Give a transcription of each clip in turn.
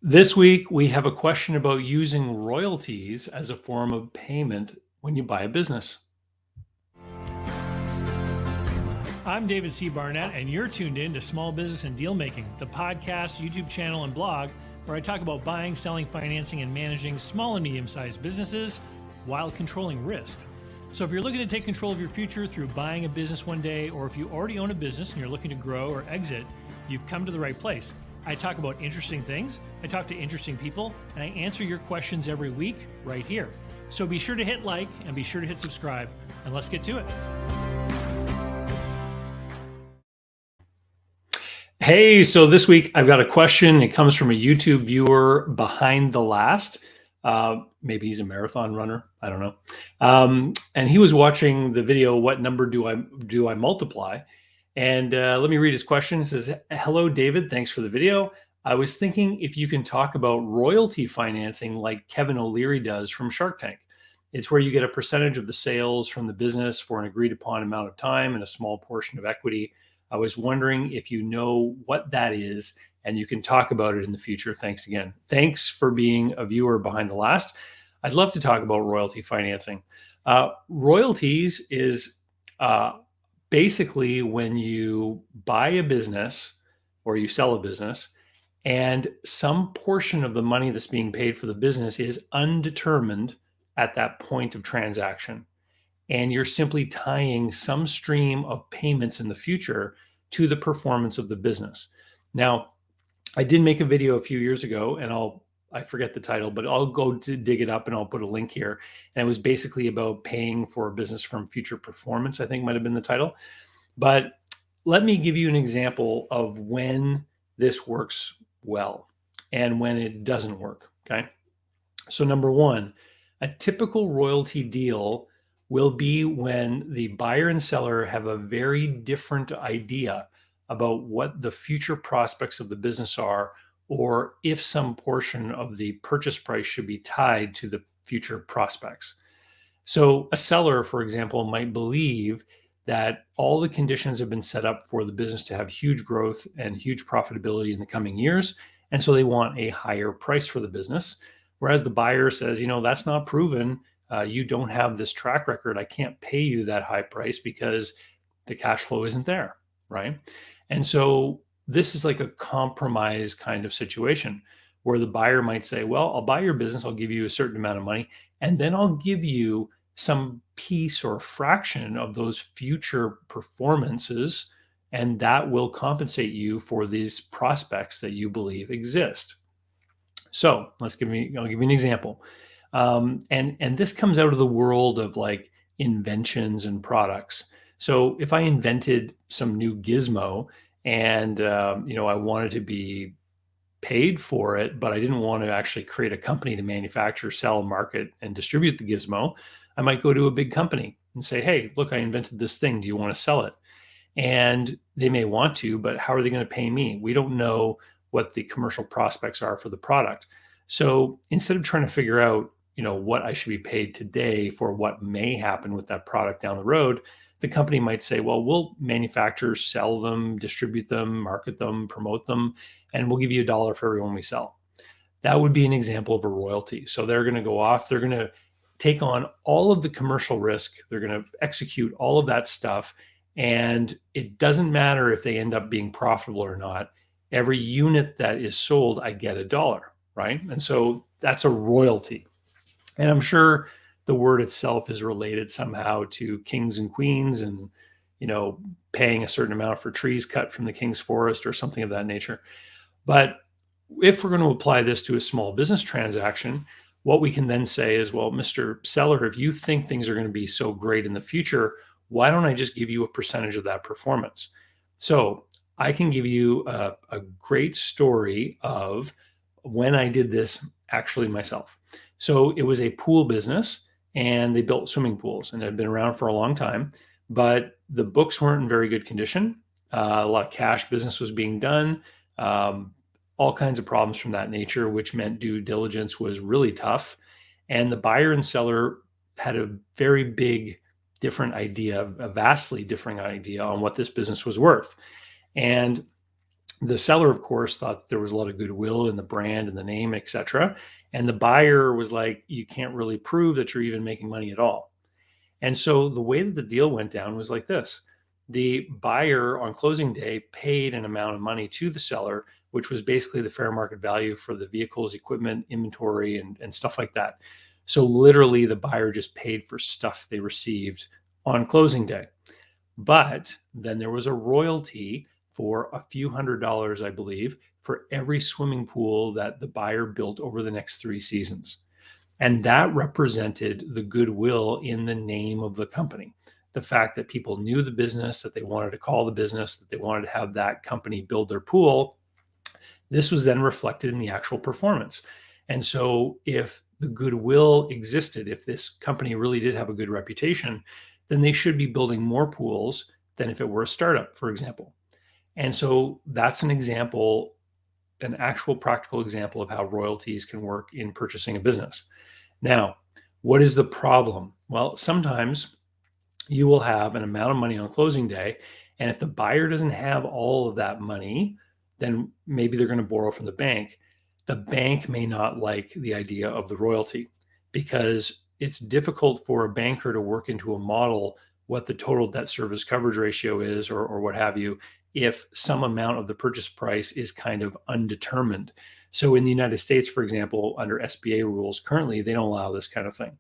This week, we have a question about using royalties as a form of payment when you buy a business. I'm David C. Barnett, and you're tuned in to Small Business and Deal Making, the podcast, YouTube channel, and blog where I talk about buying, selling, financing, and managing small and medium-sized businesses while controlling risk. So if you're looking to take control of your future through buying a business one day, or if you already own a business and you're looking to grow or exit, you've come to the right place. I talk about interesting things, I talk to interesting people, and I answer your questions every week right here. So be sure to hit like and be sure to hit subscribe, and let's get to it. Hey, so this week I've got a question. It comes from a YouTube viewer, BehindTheLast. Maybe he's a marathon runner. I don't know. And he was watching the video, "What number do I multiply?" And let me read his question. It says, "Hello, David. Thanks for the video. I was thinking if you can talk about royalty financing like Kevin O'Leary does from Shark Tank. It's where you get a percentage of the sales from the business for an agreed upon amount of time and a small portion of equity. I was wondering if you know what that is and you can talk about it in the future. Thanks again." Thanks for being a viewer BehindTheLast. I'd love to talk about royalty financing. Royalties is basically when you buy a business or you sell a business and some portion of the money that's being paid for the business is undetermined at that point of transaction. And you're simply tying some stream of payments in the future to the performance of the business. Now, I did make a video a few years ago, and I forget the title, but I'll go to dig it up and I'll put a link here. And it was basically about paying for a business from future performance, I think might have been the title. But let me give you an example of when this works well and when it doesn't work, okay? So number one, a typical royalty deal will be when the buyer and seller have a very different idea about what the future prospects of the business are, or if some portion of the purchase price should be tied to the future prospects. So a seller, for example, might believe that all the conditions have been set up for the business to have huge growth and huge profitability in the coming years. And so they want a higher price for the business. Whereas the buyer says, that's not proven. You don't have this track record. I can't pay you that high price because the cash flow isn't there, right? And so this is like a compromise kind of situation where the buyer might say, well, I'll buy your business. I'll give you a certain amount of money, and then I'll give you some piece or fraction of those future performances, and that will compensate you for these prospects that you believe exist. So I'll give you an example. And this comes out of the world of like inventions and products. So if I invented some new gizmo and I wanted to be paid for it, but I didn't want to actually create a company to manufacture, sell, market, and distribute the gizmo, I might go to a big company and say, "Hey, look, I invented this thing. Do you want to sell it?" And they may want to, but how are they going to pay me? We don't know what the commercial prospects are for the product. So instead of trying to figure out, what I should be paid today for what may happen with that product down the road, the company might say, well, we'll manufacture, sell them, distribute them, market them, promote them, and we'll give you $1 for every one we sell. That would be an example of a royalty. So they're going to go off, they're going to take on all of the commercial risk, they're going to execute all of that stuff, and it doesn't matter if they end up being profitable or not. Every unit that is sold, I get $1, right? And so that's a royalty. And I'm sure the word itself is related somehow to kings and queens and, paying a certain amount for trees cut from the king's forest or something of that nature. But if we're going to apply this to a small business transaction, what we can then say is, well, Mr. Seller, if you think things are going to be so great in the future, why don't I just give you a percentage of that performance? So I can give you a great story of when I did this actually myself. So it was a pool business and they built swimming pools and it had been around for a long time, but the books weren't in very good condition. A lot of cash business was being done, all kinds of problems from that nature, which meant due diligence was really tough. And the buyer and seller had a very big different idea, a vastly different idea on what this business was worth. And The seller, of course, thought there was a lot of goodwill in the brand and the name, etc. And the buyer was like, you can't really prove that you're even making money at all. And so the way that the deal went down was like this. The buyer on closing day paid an amount of money to the seller, which was basically the fair market value for the vehicles, equipment, inventory, and stuff like that. So literally, the buyer just paid for stuff they received on closing day. But then there was a royalty for a few $100s, I believe, for every swimming pool that the buyer built over the next 3 seasons. And that represented the goodwill in the name of the company. The fact that people knew the business, that they wanted to call the business, that they wanted to have that company build their pool. This was then reflected in the actual performance. And so if the goodwill existed, if this company really did have a good reputation, then they should be building more pools than if it were a startup, for example. And so that's an example, an actual practical example of how royalties can work in purchasing a business. Now, what is the problem? Well, sometimes you will have an amount of money on closing day, and if the buyer doesn't have all of that money, then maybe they're going to borrow from the bank. The bank may not like the idea of the royalty because it's difficult for a banker to work into a model what the total debt service coverage ratio is or what have you if some amount of the purchase price is kind of undetermined. So in the United States, for example, under SBA rules, currently they don't allow this kind of thing.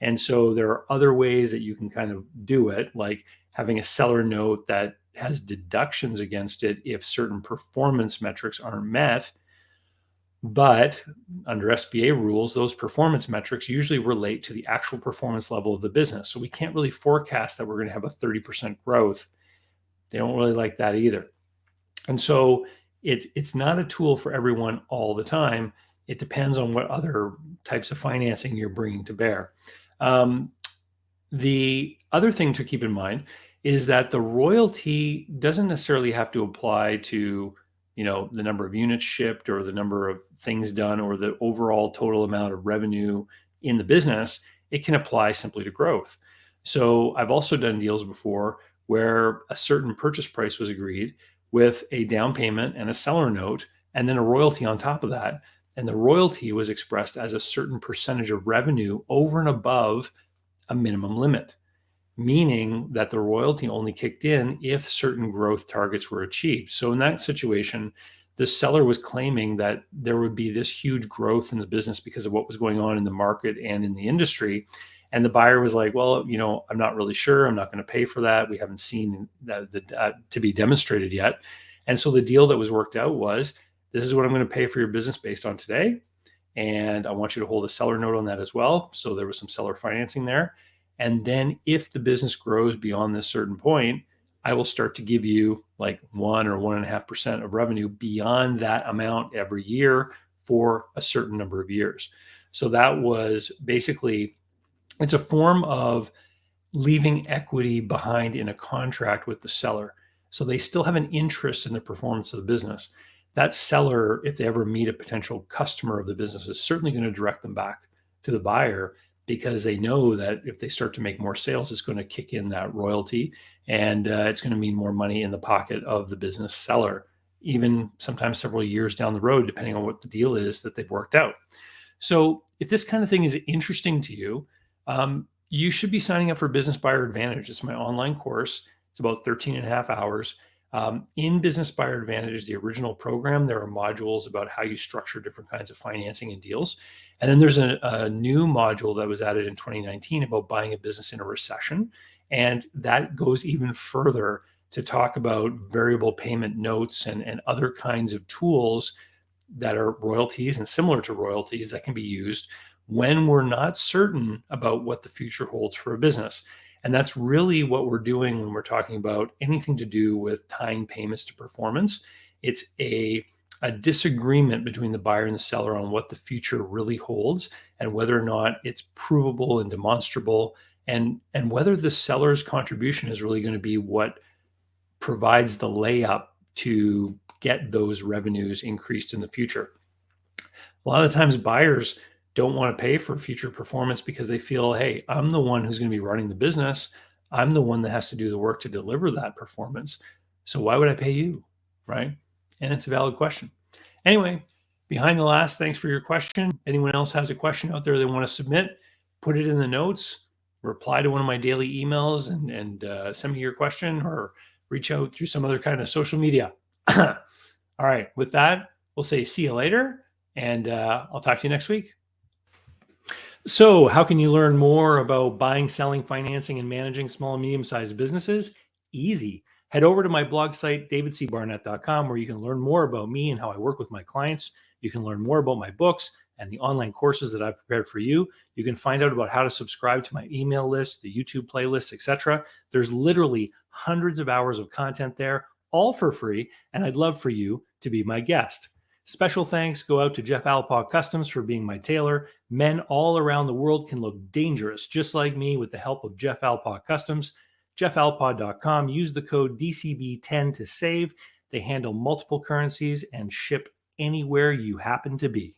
And so there are other ways that you can kind of do it, like having a seller note that has deductions against it if certain performance metrics aren't met. But under SBA rules, those performance metrics usually relate to the actual performance level of the business. So we can't really forecast that we're going to have a 30% growth. They don't really like that either. And so it's not a tool for everyone all the time. It depends on what other types of financing you're bringing to bear. The other thing to keep in mind is that the royalty doesn't necessarily have to apply to, the number of units shipped or the number of things done or the overall total amount of revenue in the business. It can apply simply to growth. So I've also done deals before where a certain purchase price was agreed with a down payment and a seller note, and then a royalty on top of that. And the royalty was expressed as a certain percentage of revenue over and above a minimum limit, meaning that the royalty only kicked in if certain growth targets were achieved. So in that situation, the seller was claiming that there would be this huge growth in the business because of what was going on in the market and in the industry. And the buyer was like, well, I'm not really sure. I'm not going to pay for that. We haven't seen that to be demonstrated yet. And so the deal that was worked out was, this is what I'm going to pay for your business based on today. And I want you to hold a seller note on that as well. So there was some seller financing there. And then if the business grows beyond this certain point, I will start to give you like 1 or 1.5% of revenue beyond that amount every year for a certain number of years. So that was basically, it's a form of leaving equity behind in a contract with the seller. So they still have an interest in the performance of the business. That seller, if they ever meet a potential customer of the business, is certainly going to direct them back to the buyer because they know that if they start to make more sales, it's going to kick in that royalty and it's going to mean more money in the pocket of the business seller, even sometimes several years down the road, depending on what the deal is that they've worked out. So if this kind of thing is interesting to you, you should be signing up for Business Buyer Advantage. It's my online course. It's about 13 and a half hours. In Business Buyer Advantage, the original program, there are modules about how you structure different kinds of financing and deals. And then there's a new module that was added in 2019 about buying a business in a recession. And that goes even further to talk about variable payment notes and other kinds of tools that are royalties and similar to royalties that can be used when we're not certain about what the future holds for a business. And that's really what we're doing when we're talking about anything to do with tying payments to performance. It's a disagreement between the buyer and the seller on what the future really holds and whether or not it's provable and demonstrable, and whether the seller's contribution is really going to be what provides the layup to get those revenues increased in the future. A lot of times buyers don't want to pay for future performance because they feel, hey, I'm the one who's going to be running the business. I'm the one that has to do the work to deliver that performance. So why would I pay you, right? and it's a valid question. Anyway, Behind the Last, thanks for your question. Anyone else has a question out there they want to submit, put it in the notes, reply to one of my daily emails and send me your question, or reach out through some other kind of social media. All right, with that, we'll say see you later, and I'll talk to you next week. So, how can you learn more about buying, selling, financing, and managing small and medium-sized businesses? Easy. Head over to my blog site, davidcbarnett.com, where you can learn more about me and how I work with my clients. You can learn more about my books and the online courses that I've prepared for you. You can find out about how to subscribe to my email list, the YouTube playlists, etc. There's literally hundreds of hours of content there, all for free, and I'd love for you to be my guest. Special thanks go out to Jeff Alpaugh Customs for being my tailor. Men all around the world can look dangerous, just like me, with the help of Jeff Alpaugh Customs. JeffAlpaugh.com. Use the code DCB10 to save. They handle multiple currencies and ship anywhere you happen to be.